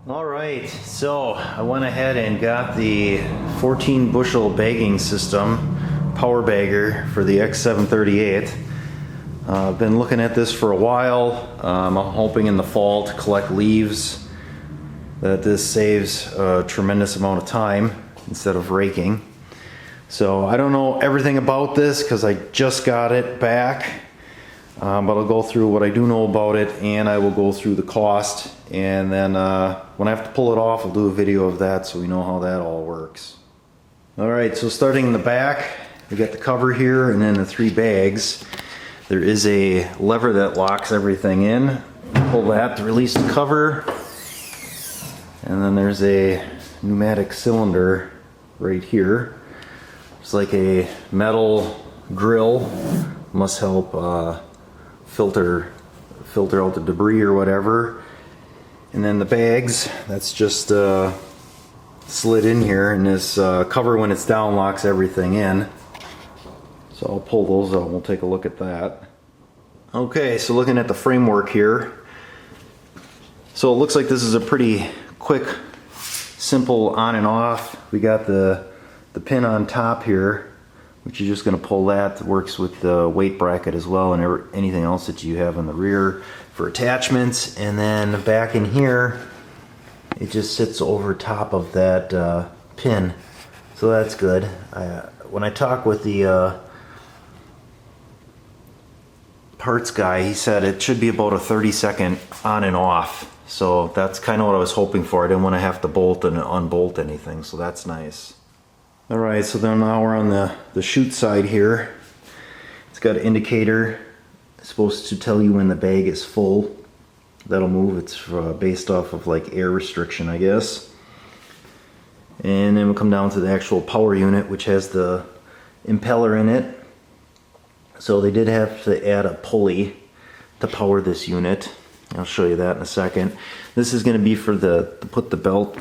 Alright, so I went ahead and got the 14 bushel bagging system power bagger for the X738. I've been looking at this for a while. I'm hoping in the fall to collect leaves, that this saves a tremendous amount of time instead of raking. So I don't know everything about this because I just got it back, but I'll go through what I do know about it, and I will go through the cost, and then when I have to pull it off, I'll do a video of that so we know how that all works. Alright, so starting in the back, we got the cover here and then the 3 bags. There is a lever that locks everything in. Pull that to release the cover, and then there's a pneumatic cylinder right here. It's like a metal grill, must help filter out the debris or whatever. And then the bags, that's just slid in here, and this cover, when it's down, locks everything in. So I'll pull those out and we'll take a look at that. Okay, so looking at the framework here, so it looks like this is a pretty quick, simple on and off. We got the pin on top here, which you're just going to pull that. It works with the weight bracket as well, and anything else that you have in the rear for attachments. And then back in here, it just sits over top of that pin, so that's good. When I talk with the parts guy, he said it should be about a 30-second on and off, so that's kind of what I was hoping for. I didn't want to have to bolt and unbolt anything, so that's nice. Alright, so then now we're on the chute side here. It's got an indicator. It's supposed to tell you when the bag is full. That'll move. It's based off of like air restriction, I guess. And then we'll come down to the actual power unit, which has the impeller in it. So they did have to add a pulley to power this unit. I'll show you that in a second. This is going to be for to put the belt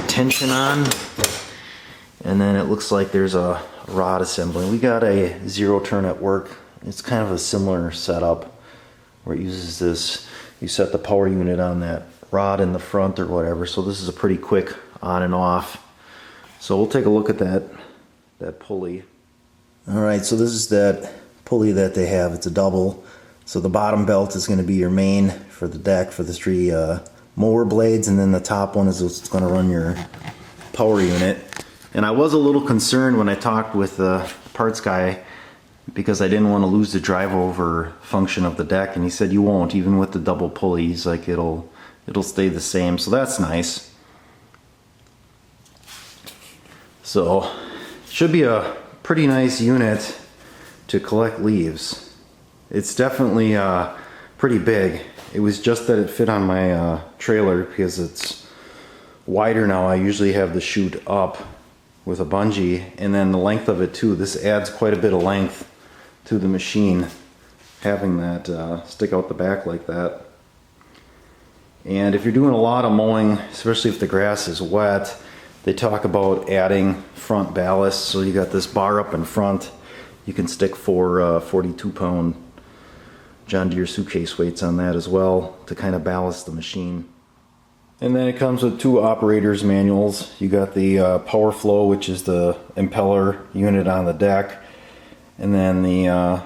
tension on. And then it looks like there's a rod assembly. We got a zero turn at work. It's kind of a similar setup where it uses this. You set the power unit on that rod in the front or whatever. So this is a pretty quick on and off. So we'll take a look at that pulley. Alright, so this is that pulley that they have. It's a double. So the bottom belt is going to be your main for the deck for the 3 mower blades, and then the top one is what's going to run your power unit. And I was a little concerned when I talked with the parts guy because I didn't want to lose the drive over function of the deck, and he said you won't, even with the double pulley. He's like it'll stay the same, so that's nice. So should be a pretty nice unit to collect leaves. It's definitely pretty big. It was just that it fit on my trailer because it's wider now. I usually have the chute up with a bungee, and then the length of it too. This adds quite a bit of length to the machine, having that stick out the back like that. And if you're doing a lot of mowing, especially if the grass is wet, they talk about adding front ballast. So you got this bar up in front. You can stick 4 42-pound John Deere suitcase weights on that as well to kind of ballast the machine. And then it comes with 2 operators manuals. You got the Power Flow, which is the impeller unit on the deck, and then the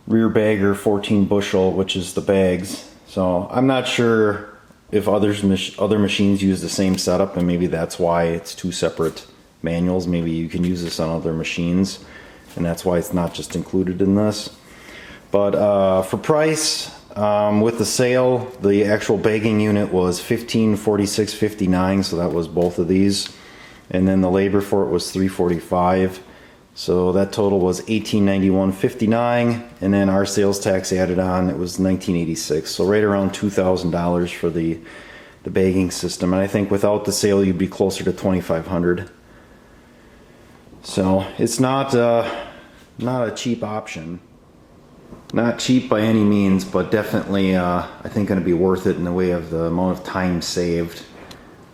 rear bagger 14 bushel, which is the bags. So I'm not sure if other machines use the same setup, and maybe that's why it's 2 separate manuals. Maybe you can use this on other machines, and that's why it's not just included in this. But for price, with the sale, the actual bagging unit was $1546.59, so that was both of these, and then the labor for it was $345, so that total was $1891.59, and then our sales tax added on, it was $1986, so right around $2,000 for the bagging system. And I think without the sale you'd be closer to $2,500. So it's not a cheap option. Not cheap by any means, but definitely I think going to be worth it in the way of the amount of time saved.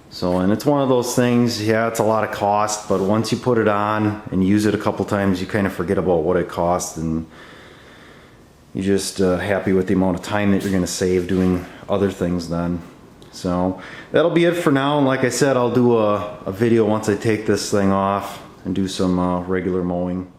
So, and it's one of those things, yeah, it's a lot of cost, but once you put it on and use it a couple times, you kind of forget about what it costs, and you're just happy with the amount of time that you're going to save doing other things then. So that'll be it for now, and like I said, I'll do a video once I take this thing off and do some regular mowing.